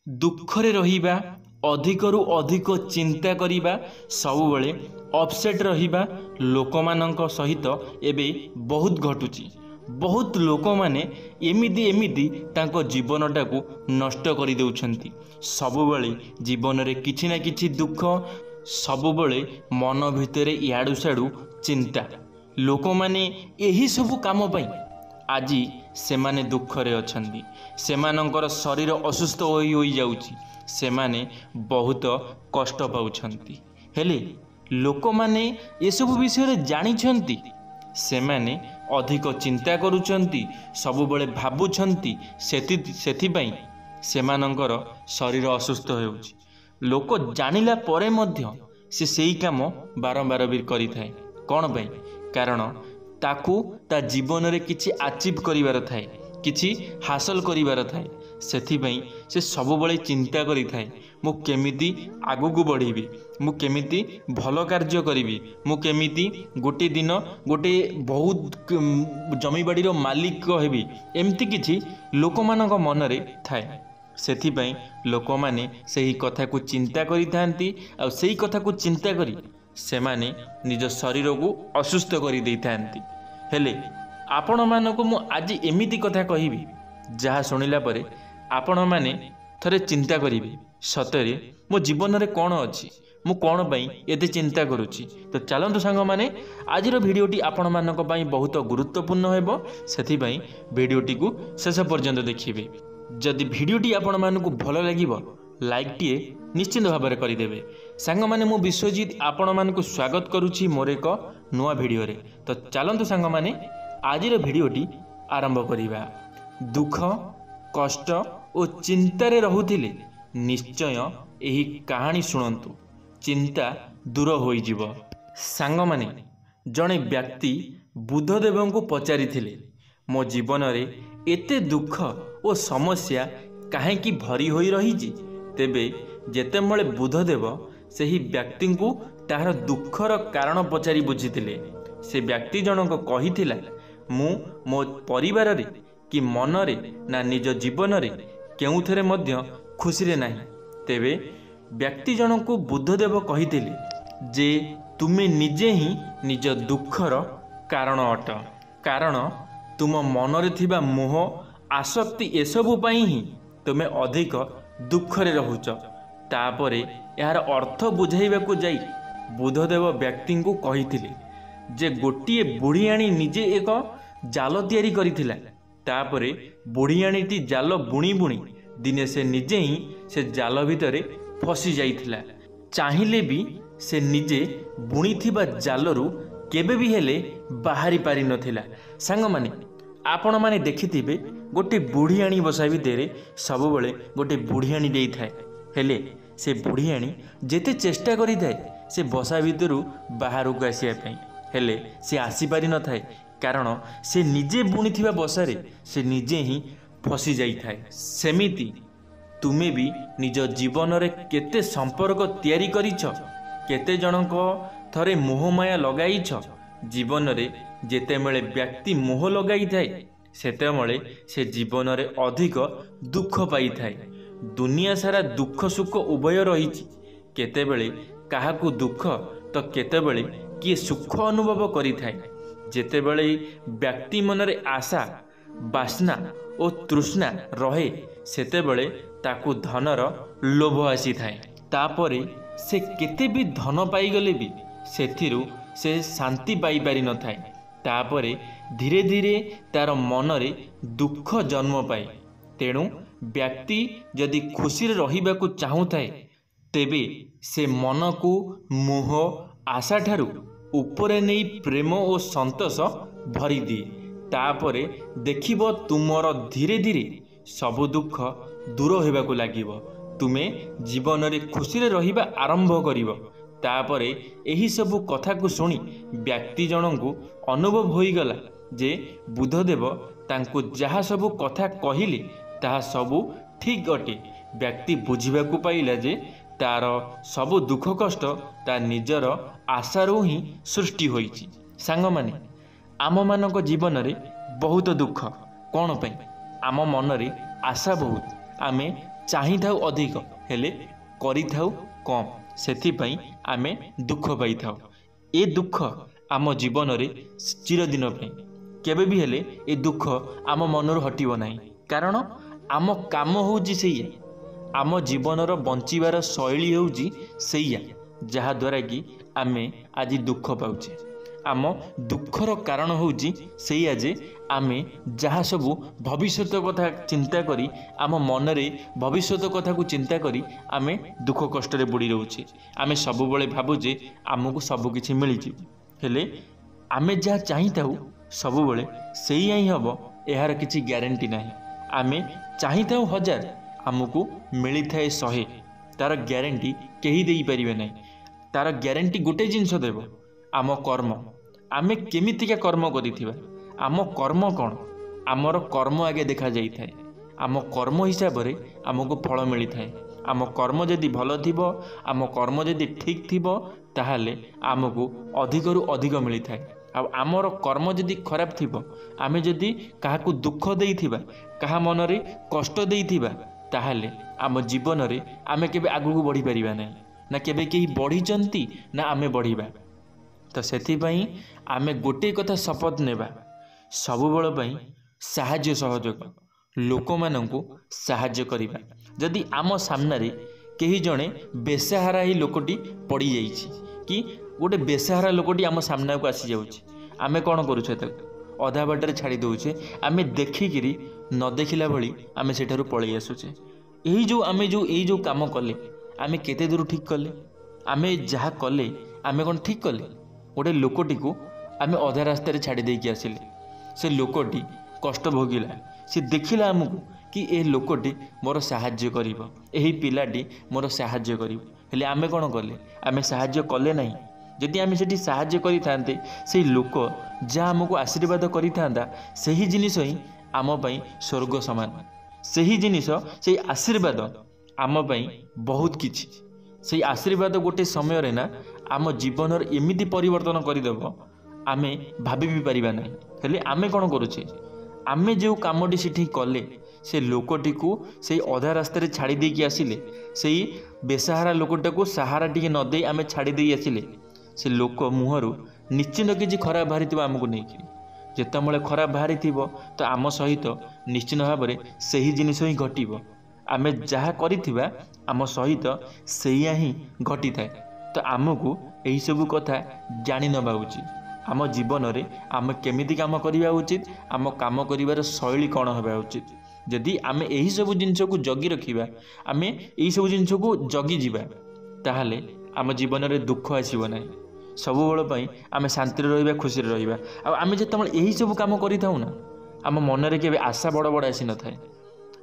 दुखरे रहिबा अधिकरु अधिक चिंता करिबा सबुबले अपसेट रहिबा लोकमानंक सहित एबे बहुत घटुची। बहुत लोक माने एमिदी एमिदी तांको जीवनटाकू नष्ट करि देउछंती। सबुबले जीवन रे किछि ना किछि दुख, सबुबले मन भितरे इयाडू साडू चिंता। लोक माने एही सबु काम पई आजी सेमाने दुखरे अछंती। सेमानंकर शरीर असुस्थ होई जाउची, सेमाने बहुत कष्ट पाउछंती। हेले लोक माने ए सब विषय जानिछंती, सेमाने अधिक चिंता करूछंती, सबुबले भाबुछंती, सेथिपई सेमानंकर शरीर असुस्थ हेउची। लोक जानिला परे मध्य से सेही काम बारंबार भी करि थाए। कोन पई? कारण ताकू ता जीवन रे किछि अचीव करिवार थाए, किछि हासिल करिवार थाए। सेथिपई से सबुबले चिंता करि थाए, मु केमिति आगुकू बढ़िबी, मु केमिति भल कार्य करिबी, मु केमिति गोटे दिन गोटे बहुत जमीबाड़ीर मालिक हेबी, एमती किछि लोकमानक मनरे थाए। सेथिपई लोकमाने सेही कथा को चिंता करि थांती, आ सेही कथा को चिंता करी सेमाने निज शरीर को असुस्थ करि देई थांती। हेले आपण मानकु मु आज एमिति कथा कहिबी जहा सुनिला परे आपण माने थरे चिंता करिबे, सतरे मो जीवन रे कोन अछि, मु कोन पई एते चिंता करूची। तो चलंतु सांग माने आजिर भिडियोटी आपण मानक पई बहुत गुरुत्वपूर्ण हेबो, सेथि पई भिडियोटी को शेष पर्यंत देखिबे। जदि भिडियोटी आपण मानकु भलो लागिबो लाइक टीए निश्चित भाव में करदेवे। सांग माने मु विश्वजीत आपण मानकु स्वागत करुछि मोर एक नुआ भिडियो रे। तो चलंतु सांग माने आजिर भिडियोटी आरंभ करिबा। दुख कष्ट और चिंतारे रहुथिले निश्चय एही कहानी शुणंतु, चिंता दूर होई जिवो। सांग माने जणे व्यक्ति बुद्धदेव को पचारिथिले, मो जीवन रे एते दुख और समस्या काहेकि भरी होई रहिछि। तेबे जेतेबेले बुद्धदेव सही व्यक्ति को तार दुखर कारण पचारि बुझिथिले, से व्यक्ति जनक कहिथिला मु मो परिवार रे कि मन रे ना निज जीवन रे केउथरे मध्य खुशी रे नाही। तेबे व्यक्ति जनक बुद्धदेव कहिथिले जे तुमे निजे ही निज दुखर कारण अट, कारण तुम मन रे थिबा मोह आसक्ति एसबु पई ही तुमे अधिक दुखरे रहुच। तापरे यार अर्थ बुझाइबाकू जाई बुद्धदेव व्यक्ति को कहिथिले जे गोटिए बुढ़ियाणी निजे एक जाल तैयारी करिथिला, तापरे बुढ़ियाणीटी जाल बुणी बुणी दिने से निजे ही से जाल भितरे फसी जाइथिला। चाहिले भी से निजे बुणी थिबा जालरू केबे भी हेले बाहरी पारि नथिला। सांग माने आपण माने देखिथिबे गोटे बुढ़ियाणी बसा भितर सबुबले गोटे बुढ़ियाणी देई थाए, हेले से बुढ़ियाणी जेते चेष्टा करि थाए से बसा भितरु बाहर को आसिया पई, हेले से आसी पारि न थाए, कारण से निजे बुणीथिबा बसारे से निजे ही फसी जाई थाए। सेमिति तुमे भी निज जीवन रे केते संपर्क तैयारी करिछ, केते जनक थरे मोहमाया लगाइछ। जीवन रे जेतेबेले व्यक्ति मोह लगाई थाए सेतेबेले से जीवन रे अधिक दुख पाई थाए। दुनिया सारा दुख सुख उभय रहिछि, केतेबेले काहाकू दुख तो केतेबेले किए सुख अनुभव करि थाए। जेतेबेले व्यक्ति मनरे आशा बासना और तृष्णा रहे सेतेबेले ताकू धनर लोभ आसी थाए। तापरे से केते भी धन पाई गले भी सेथिरु से शांति पाई पारि न थाए। तापरे धीरे धीरे तार मनरे दुख जन्म पाए। तेणु व्यक्ति जदि खुशी रहिबाकू चाहूଥାଏ तेबे से मन को मोह आशा ठारू उपरे नहीं प्रेम और संतोष भरी दिए। तापरे देखिबो तुमर धीरे धीरे सबु दुख दूर होबाकू लागिबो, तुमे जीवन रे खुशी रे रहिबा आरंभ करिवो। तापरे एही सबु कथा को सुनी व्यक्ति जनकू अनुभव होईगला जे बुद्धदेव तांको जहा सबु कथा कहिले ताहा सबु ठीक अटे। व्यक्ति बुझिबाकू पाइला जे तार सबु दुख कष्ट ता निजर आशारू ही सृष्टि होईछि। सांग माने आम मानक जीवन रे बहुत दुख कोन पई, आम मन रे आशा बहुत, आमे चाहिथाउ अधिक हेले करिथाउ कम सेथिपाई आमे दुख पाइथाउ। ए दुख आम जीवन रे चिरदिन पे केबे भी हेले ए दुख आम मनरु हटिबो नाही, कारण आम काम होउची सेया, आम जीवनर बंचिबार शैली होउची सेया जहाद्वारा कि आमे आज दुख पाउचे। आम दुखर कारण होउची सेया जे आमे जहाँ सबू भविष्यत कथा चिंता करी आम मनरे भविष्यत कथा को चिंता करी आमे दुख कष्ट रे बुड़ी रहउचे। आमे सबु बळे भाबुचे आमको सब किछि मिली जी, हेले आमे जहाँ चाहिथाउ सबु बळे सेया ही हबो एहार किछि ग्यारंटी नाही। आमे चाहिथाउ 1000 आमको मिली थाए 100, तार ग्यारंटी केही देई परिबे नाही। तार ग्यारंटी गोटे जिंस देबो आम कर्म, आमे केमितिका कर्म करिथिबा। आम कर्म कौन, आमर कर्म आगे देखा जाई थाए। आम कर्म हिसाब रे आमको फल मिली थाए। आम कर्म जदि भल थिबो, आम कर्म जदि ठीक थिबो ताहाले आमको अधिकरु अधिक मिली थाए। आ आमर कर्म जदि खराब थिबो, आमे जदि काहाकू दुख देइथिबा, काहा मनरे कष्ट देइथिबा, ताहाले आम जीवन रे आमे केबे आगु बढ़ी परिबा नै, ना केबे केही बढ़िचंती ना आमे बढ़िबा। तो सेथिपाई आमे गोटे कथा शपथ नेबा, सबुबेल पई साहाय्य सहयोग लोक माननकु साहाय्य करिबा। जदि आम सामने रे केही जणे बेसहारा ही लोकटी पड़ी जाइछि कि गोटे बेसहारा लोकटी आम सामना को आसी जाउछि, आमे कोन करूछे ताको अधा बाटर छाड़ी दउछे। आमे देखिकिरी न देखिला भली आमे सेठारु पळै आसुछे। एही जो काम कले आमे केते दूर ठीक कले, आमे जहा कले आमे कोन ठीक कले। गोटे लोकटी को आमे अधा रास्ता छाड़ी देकी आसिले, से लोकटी कष्ट भोगिला, से देखिला आमको कि ए लोकटी मोर साहाय्य करिवो, एही पिलाटी मोर साहाय्य करिवो, हेले आमे कोन कले, आमे साहाय्य कले नाही। जदि आमे सेठी साहाय्य करि थांते से लोक जा आमको आशीर्वाद करि थांदा, सेही जिनिस ही आम पई स्वर्ग समान। सेही जिनिस से आशीर्वाद आम पई बहुत किछि। से आशीर्वाद गोटे समय रे ना आम जीवन एमिति परिवर्तन करदेव आमे भाभी भी पारिबा नाही। हेले आमे कोन करूछे, आमे जो कामटी सेठी कले से लोकटी को से अधा रास्ता छाड़ी देकी आसिले, से बेसहारा लोकटा को सहारा टिके न दे आमे छाड़ी देई आसिले, से लोक मुहरु निश्चित किछि खराब बाहरी आमको नहीं। जेतबेले खराब बाहरी तो आम सहित निश्चित भाव में सही जिनिस ही घटिबो। आमे जहा करिथिबा आम सहित सेया ही घटी थाए। तो आमको यही सब कथा जानि नबा उचित। आम जीवन रे आम केमिति काम करिबा उचित, आम काम करिवार शैली कौन होबा उचित। जदि आमे यही सब जिनिस को जगी रखिबा, आमे यही सब जिनिस को जगी जीवा, ताहाले आम जीवन रे दुख आसीबो नाही। सबु बेल पई आमे शांति रहिबा, खुशी रहिबा। आ आमे जेतबेले यही सब काम करिथाउ ना, आम मन रे केबे आशा बड़ बड़ आसी न थाए।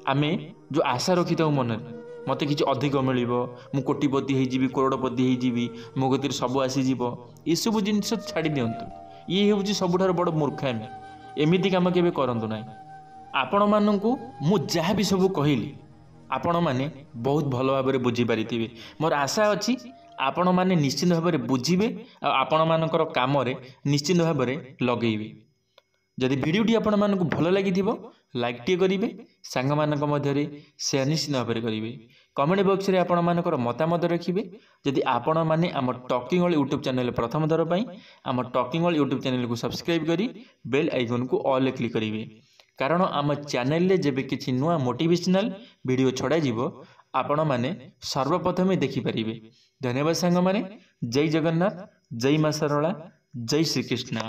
आमे जो आशा रखिथाउ मन रे मते किछि अधिक मिलिबो, मु कोटिपति हो जीवी, करोड़पति हो जीवी, मो गतिर सब आसीଯିव, ये सब जिनिस छाड़ी दियंतु। ये होउछि सबुठार बड़ मूर्खामी। एमिति काम केबे करंतु नाही। आपण माननकु मु जहा भी सब कहिली आपण माने बहुत भल भाव में बुझी पारिथिबे। मोर आशा अछि आपण माने निश्चित भाव में बुझिबे आ आपण मानकर काम रे निश्चित भाव में लगेइबे। जदि वीडियोटी आपण मानकु भल लागिथिबो लाइक टे करिवे, सांग मानक मध्य रे शेयर निश्चित भाव में करिवे। कमेंट बॉक्स रे आपण मानकर मतामत रखिवे। जदि आपण माने आम टॉकिंग वर्ल्ड यूट्यूब चैनल प्रथम थर पई आम टॉकिंग वर्ल्ड यूट्यूब चैनल को सब्सक्राइब करी बेल आइकन को ऑल क्लिक करिवे, कारण आम चैनल रे जेबे किछि नुआ मोटिवेशनल वीडियो छडा जीवो आपण माने सर्वप्रथमे देखि परिवे। धन्यवाद सांग माने। जय जगन्नाथ, जय मां सरला, जय श्री कृष्ण।